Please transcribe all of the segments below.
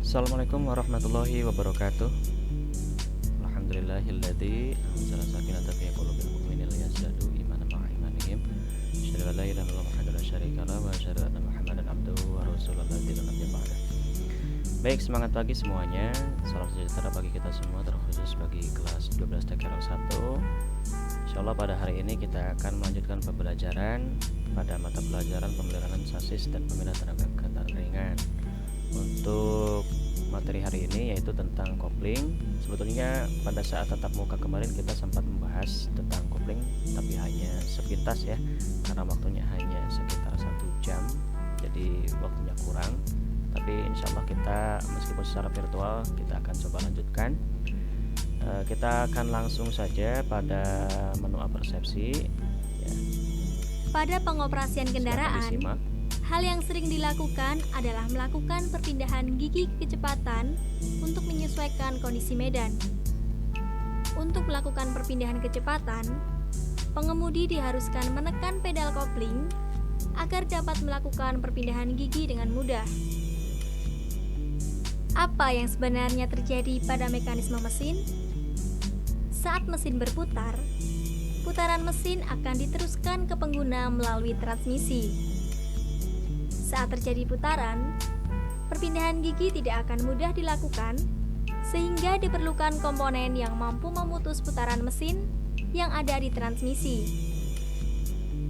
Assalamualaikum warahmatullahi wabarakatuh. Alhamdulillahilladzi anzala sakinata fi qulubil mu'minina liyazdadu imanan ma'a imanihim. Asyhadu an la ilaha illallah wahdahu la syarika lahu wa asyhadu anna Muhammadan abduhu wa rasuluhu la nabiyya ba'dah. Baik, semangat pagi semuanya. Salam sejahtera bagi kita semua, terkhusus bagi kelas 12 TKRO 1. Insyaallah pada hari ini kita akan melanjutkan pembelajaran pada mata pelajaran pemeliharaan sasis dan pemindahan tenaga kendaraan ringan. Untuk materi hari ini yaitu tentang kopling. Sebetulnya pada saat tatap muka kemarin kita sempat membahas tentang kopling, tapi hanya sepintas ya, karena waktunya hanya sekitar 1 jam, jadi waktunya kurang. Tapi insya Allah kita meskipun secara virtual kita akan coba lanjutkan. Kita akan langsung saja pada menu apersepsi ya. Pada pengoperasian kendaraan, hal yang sering dilakukan adalah melakukan perpindahan gigi kecepatan untuk menyesuaikan kondisi medan. Untuk melakukan perpindahan kecepatan, pengemudi diharuskan menekan pedal kopling agar dapat melakukan perpindahan gigi dengan mudah. Apa yang sebenarnya terjadi pada mekanisme mesin? Saat mesin berputar, putaran mesin akan diteruskan ke pengguna melalui transmisi. Saat terjadi putaran, perpindahan gigi tidak akan mudah dilakukan, sehingga diperlukan komponen yang mampu memutus putaran mesin yang ada di transmisi.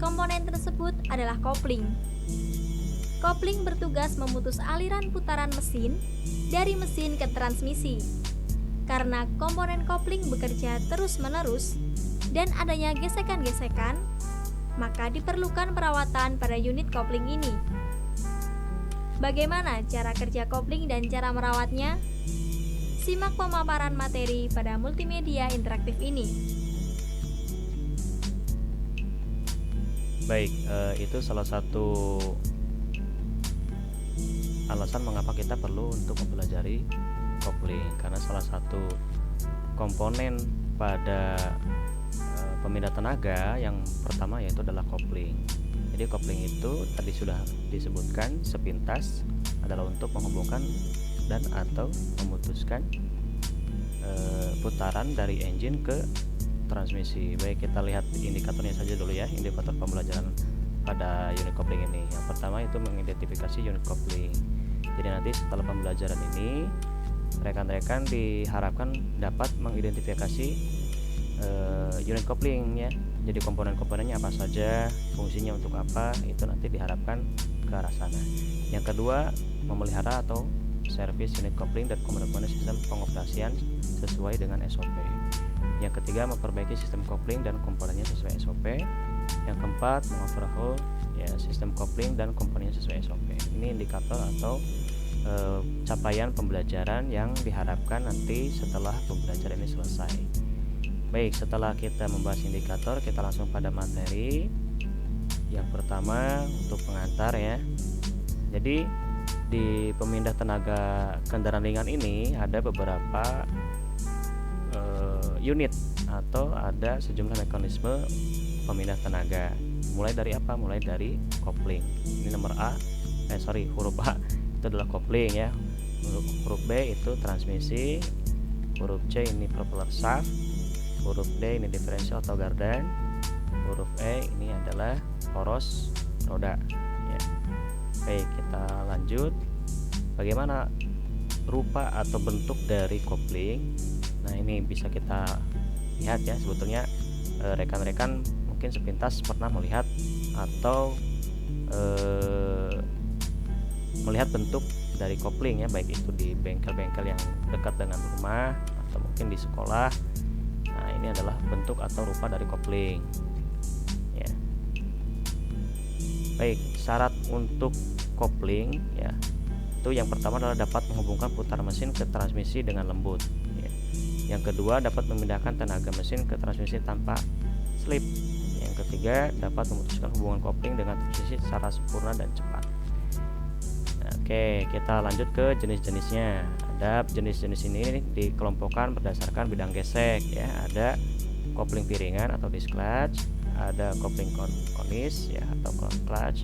Komponen tersebut adalah kopling. Kopling bertugas memutus aliran putaran mesin dari mesin ke transmisi. Karena komponen kopling bekerja terus-menerus dan adanya gesekan-gesekan, maka diperlukan perawatan pada unit kopling ini. Bagaimana cara kerja kopling dan cara merawatnya? Simak pemaparan materi pada multimedia interaktif ini. Baik, itu salah satu alasan mengapa kita perlu untuk mempelajari kopling, karena salah satu komponen pada pemindah tenaga yang pertama yaitu adalah kopling. Jadi kopling itu tadi sudah disebutkan sepintas adalah untuk menghubungkan dan atau memutuskan putaran dari engine ke transmisi. Baik, kita lihat indikatornya saja dulu ya, indikator pembelajaran pada unit kopling ini. Yang pertama itu mengidentifikasi unit kopling. Jadi nanti setelah pembelajaran ini rekan-rekan diharapkan dapat mengidentifikasi unit kopling ya. Jadi komponen-komponennya apa saja, fungsinya untuk apa, itu nanti diharapkan ke arah sana. Yang kedua, memelihara atau servis unit kopling dan komponen sistem pengoperasian sesuai dengan SOP. Yang ketiga, memperbaiki sistem kopling dan komponennya sesuai SOP. Yang keempat, mengoverhaul ya sistem kopling dan komponennya sesuai SOP. Ini indikator atau capaian pembelajaran yang diharapkan nanti setelah pembelajaran ini selesai. Baik, setelah kita membahas indikator, kita langsung pada materi. Yang pertama untuk pengantar ya. Jadi di pemindah tenaga kendaraan ringan ini ada beberapa unit atau ada sejumlah mekanisme pemindah tenaga. Mulai dari apa? Mulai dari kopling. Ini nomor huruf A itu adalah kopling ya. Huruf B itu transmisi, huruf C ini propeller shaft, huruf D ini diferensial atau gardan, huruf E ini adalah poros roda ya. Baik, kita lanjut. Bagaimana rupa atau bentuk dari kopling? Nah, ini bisa kita lihat ya. Sebetulnya rekan-rekan mungkin sepintas pernah melihat atau melihat bentuk dari kopling ya, baik itu di bengkel-bengkel yang dekat dengan rumah atau mungkin di sekolah. Nah, ini adalah bentuk atau rupa dari kopling ya. Baik, syarat untuk kopling ya, itu yang pertama adalah dapat menghubungkan putar mesin ke transmisi dengan lembut ya. Yang kedua, dapat memindahkan tenaga mesin ke transmisi tanpa slip. Yang ketiga, dapat memutuskan hubungan kopling dengan transmisi secara sempurna dan cepat. Oke, kita lanjut ke jenis-jenisnya. Ada jenis-jenis ini dikelompokkan berdasarkan bidang gesek ya. Ada kopling piringan atau disc clutch, ada kopling konis ya atau crown clutch.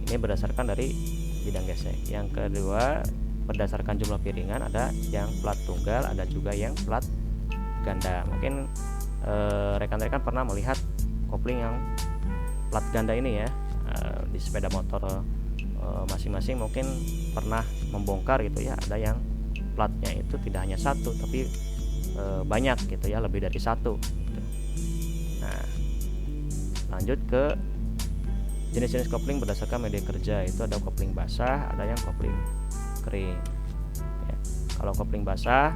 Ini berdasarkan dari bidang gesek. Yang kedua, berdasarkan jumlah piringan, ada yang plat tunggal, ada juga yang plat ganda. Mungkin rekan-rekan pernah melihat kopling yang plat ganda ini ya, di sepeda motor masing-masing mungkin pernah membongkar gitu ya, ada yang platnya itu tidak hanya satu tapi banyak gitu ya, lebih dari satu gitu. Nah, lanjut ke jenis-jenis kopling berdasarkan media kerja. Itu ada kopling basah, ada yang kopling kering ya. Kalau kopling basah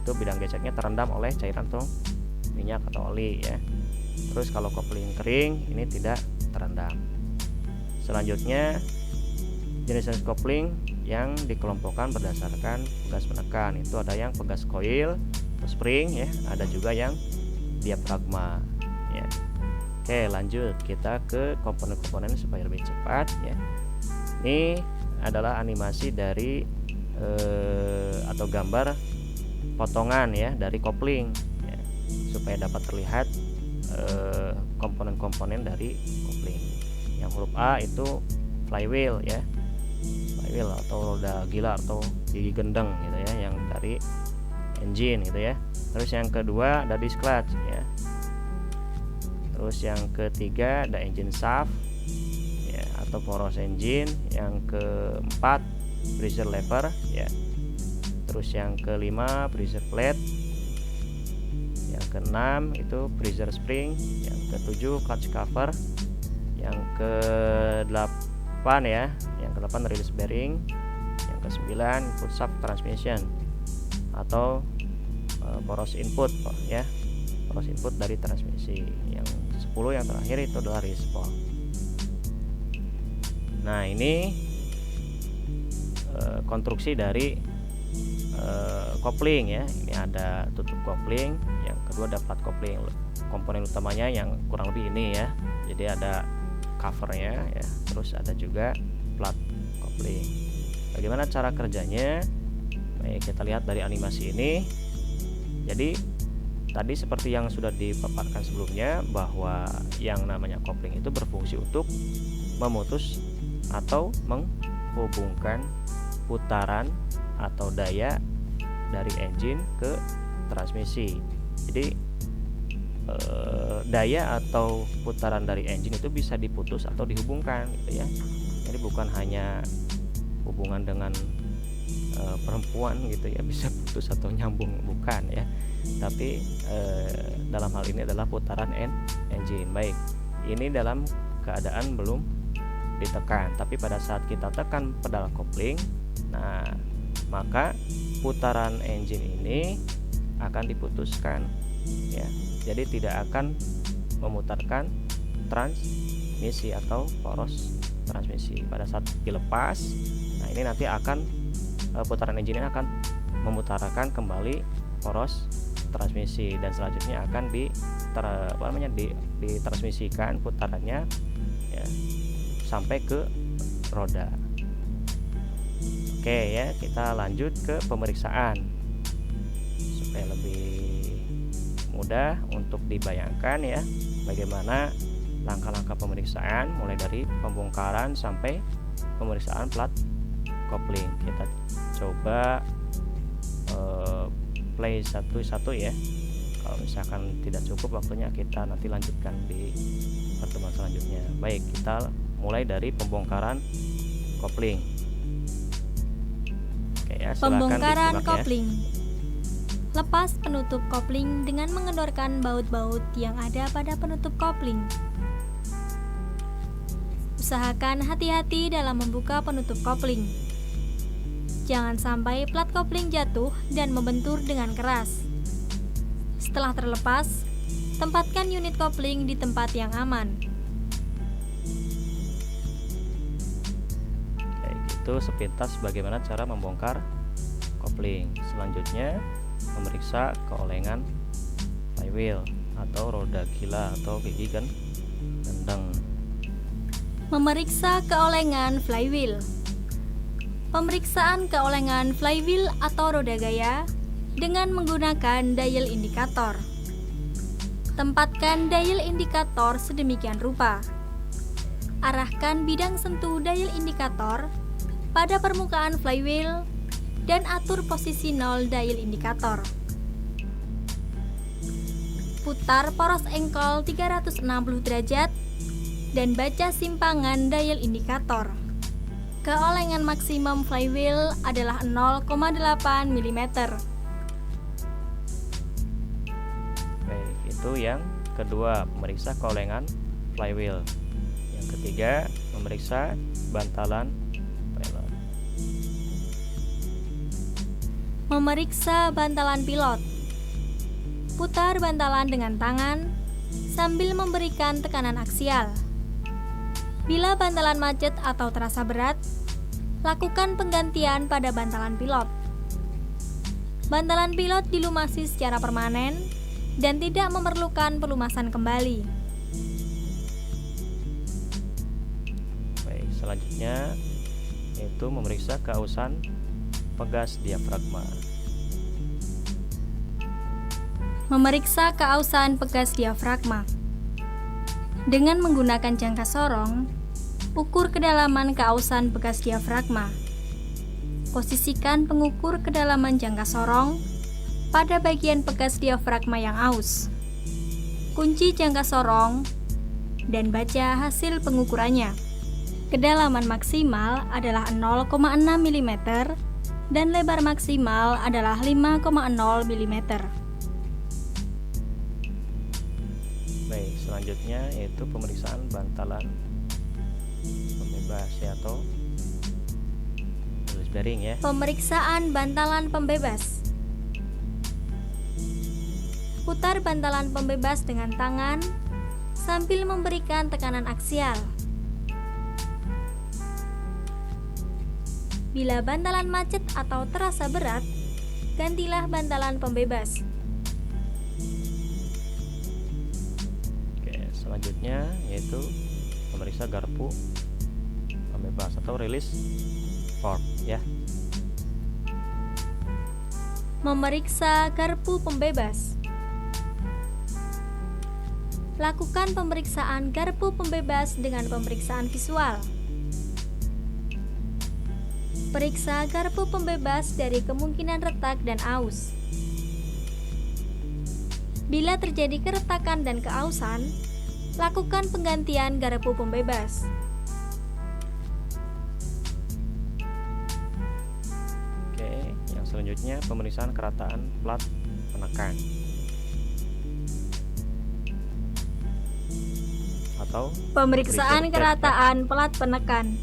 itu bidang geseknya terendam oleh cairan atau minyak atau oli ya. Terus kalau kopling kering ini tidak terendam. Selanjutnya jenis-jenis kopling yang dikelompokkan berdasarkan pegas menekan. Itu ada yang pegas coil atau spring ya, ada juga yang diafragma ya. Oke, lanjut kita ke komponen-komponen supaya lebih cepat ya. Ini adalah animasi dari atau gambar potongan ya dari kopling ya, supaya dapat terlihat komponen-komponen dari kopling. Yang huruf A itu flywheel ya, flywheel atau roda gila atau gigi gendeng gitu ya, yang dari engine gitu ya. Terus yang kedua ada disc clutch ya. Terus yang ketiga ada engine shaft ya, atau poros engine. Yang keempat pressure lever ya. Terus yang kelima pressure plate. Yang keenam itu pressure spring. Yang ketujuh clutch cover. Yang kedelapan ya, yang kedelapan release bearing. Yang kesembilan input shaft transmission atau poros input ya, poros input dari transmisi. Yang 10 yang terakhir itu adalah respon. Nah, ini konstruksi dari kopling ya. Ini ada tutup kopling, yang kedua ada plat kopling. Komponen utamanya yang kurang lebih ini ya. Jadi ada covernya ya, terus ada juga plat kopling. Bagaimana cara kerjanya? Baik, kita lihat dari animasi ini. Jadi tadi seperti yang sudah dipaparkan sebelumnya, bahwa yang namanya kopling itu berfungsi untuk memutus atau menghubungkan putaran atau daya dari engine ke transmisi. Jadi daya atau putaran dari engine itu bisa diputus atau dihubungkan gitu ya. Jadi bukan hanya hubungan dengan perempuan gitu ya, bisa putus atau nyambung, bukan ya, tapi dalam hal ini adalah putaran engine. Baik, ini dalam keadaan belum ditekan, tapi pada saat kita tekan pedal kopling, nah maka putaran engine ini akan diputuskan ya, jadi tidak akan memutarkan transmisi atau poros transmisi. Pada saat dilepas, nah ini nanti akan putaran engine ini akan memutarakan kembali poros transmisi, dan selanjutnya akan ditransmisikan putarannya ya, sampai ke roda. Oke ya, kita lanjut ke pemeriksaan supaya lebih mudah untuk dibayangkan ya, bagaimana langkah-langkah pemeriksaan mulai dari pembongkaran sampai pemeriksaan plat kopling. Kita coba play satu-satu ya. Kalau misalkan tidak cukup waktunya, kita nanti lanjutkan di pertemuan selanjutnya. Baik, kita mulai dari pembongkaran kopling. Oke ya, silakan Pembongkaran disimak kopling. Lepas penutup kopling dengan mengendorkan baut-baut yang ada pada penutup kopling. Usahakan hati-hati dalam membuka penutup kopling. Jangan sampai plat kopling jatuh dan membentur dengan keras. Setelah terlepas, tempatkan unit kopling di tempat yang aman. Kayak gitu sepintas bagaimana cara membongkar kopling. Selanjutnya memeriksa keolengan flywheel atau roda gila atau gigi gendeng. Memeriksa keolengan flywheel. Pemeriksaan keolengan flywheel atau roda gaya dengan menggunakan dial indikator. Tempatkan dial indikator sedemikian rupa. Arahkan bidang sentuh dial indikator pada permukaan flywheel dan atur posisi 0 dial indikator. Putar poros engkol 360 derajat dan baca simpangan dial indikator. Keolengan maksimum flywheel adalah 0,8 mm. Baik, itu yang kedua, memeriksa keolengan flywheel. Yang ketiga, memeriksa bantalan pilot. Memeriksa bantalan pilot. Putar bantalan dengan tangan sambil memberikan tekanan aksial. Bila bantalan macet atau terasa berat, lakukan penggantian pada bantalan pilot. Bantalan pilot dilumasi secara permanen dan tidak memerlukan pelumasan kembali. Baik, selanjutnya yaitu memeriksa keausan pegas diafragma. Memeriksa keausan pegas diafragma. Dengan menggunakan jangka sorong, ukur kedalaman keausan pegas diafragma. Posisikan pengukur kedalaman jangka sorong pada bagian pegas diafragma yang aus. Kunci jangka sorong dan baca hasil pengukurannya. Kedalaman maksimal adalah 0,6 mm dan lebar maksimal adalah 5,0 mm. Baik, selanjutnya yaitu pemeriksaan bantalan pembebas atau release bearing ya. Pemeriksaan bantalan pembebas. Putar bantalan pembebas dengan tangan sambil memberikan tekanan aksial. Bila bantalan macet atau terasa berat, gantilah bantalan pembebas. Selanjutnya yaitu memeriksa garpu pembebas atau release fork ya. Memeriksa garpu pembebas. Lakukan pemeriksaan garpu pembebas dengan pemeriksaan visual. Periksa garpu pembebas dari kemungkinan retak dan aus. Bila terjadi keretakan dan keausan, lakukan penggantian garpu pembebas. Oke, yang selanjutnya pemeriksaan kerataan plat penekan atau Pemeriksaan kerataan plat penekan.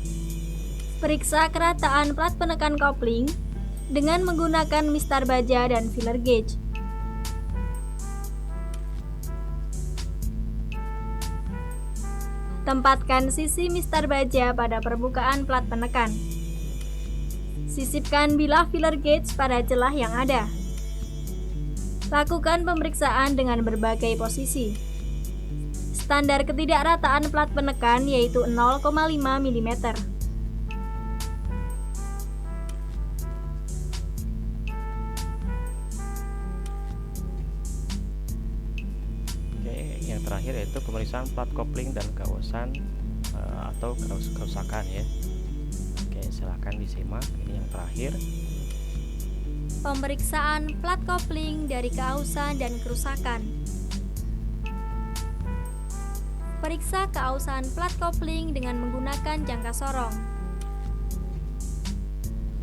Periksa kerataan plat penekan kopling dengan menggunakan mistar baja dan feeler gauge. Tempatkan sisi mistar baja pada permukaan plat penekan. Sisipkan bilah feeler gauge pada celah yang ada. Lakukan pemeriksaan dengan berbagai posisi. Standar ketidakrataan plat penekan yaitu 0,5 mm. Oke, yang terakhir yaitu pemeriksaan plat kopling dan keausan atau kerusakan ya. Oke, silahkan disimak ini yang terakhir. Pemeriksaan plat kopling dari keausan dan kerusakan. Periksa keausan plat kopling dengan menggunakan jangka sorong.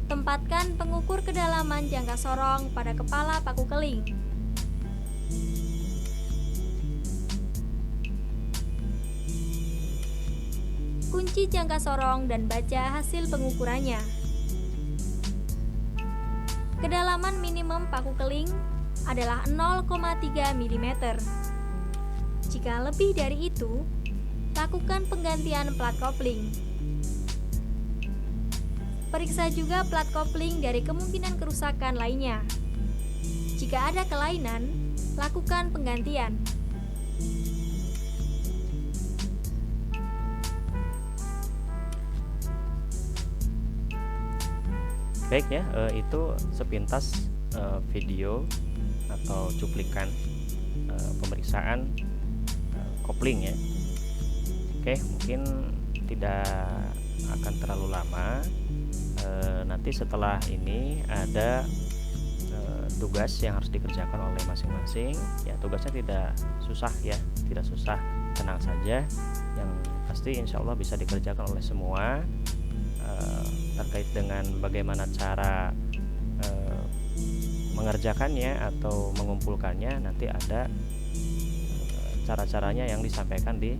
Tempatkan pengukur kedalaman jangka sorong pada kepala paku keling. Kunci jangka sorong dan baca hasil pengukurannya. Kedalaman minimum paku keling adalah 0,3 mm. Jika lebih dari itu, lakukan penggantian plat kopling. Periksa juga plat kopling dari kemungkinan kerusakan lainnya. Jika ada kelainan, lakukan penggantian. Baik ya, itu sepintas video atau cuplikan pemeriksaan kopling ya. Oke, mungkin tidak akan terlalu lama. nanti setelah ini ada tugas yang harus dikerjakan oleh masing-masing. Ya, tugasnya tidak susah ya, tidak susah, tenang saja. Yang pasti insya Allah bisa dikerjakan oleh semua. Terkait dengan bagaimana cara mengerjakannya atau mengumpulkannya, nanti ada cara-caranya yang disampaikan di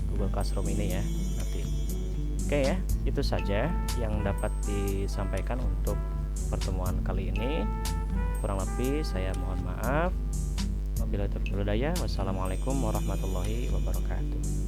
Google Classroom ini ya nanti. Oke ya, itu saja yang dapat disampaikan untuk pertemuan kali ini. Kurang lebih saya mohon maaf. Wabillahi taufiq wal hidayah. Wassalamualaikum warahmatullahi wabarakatuh.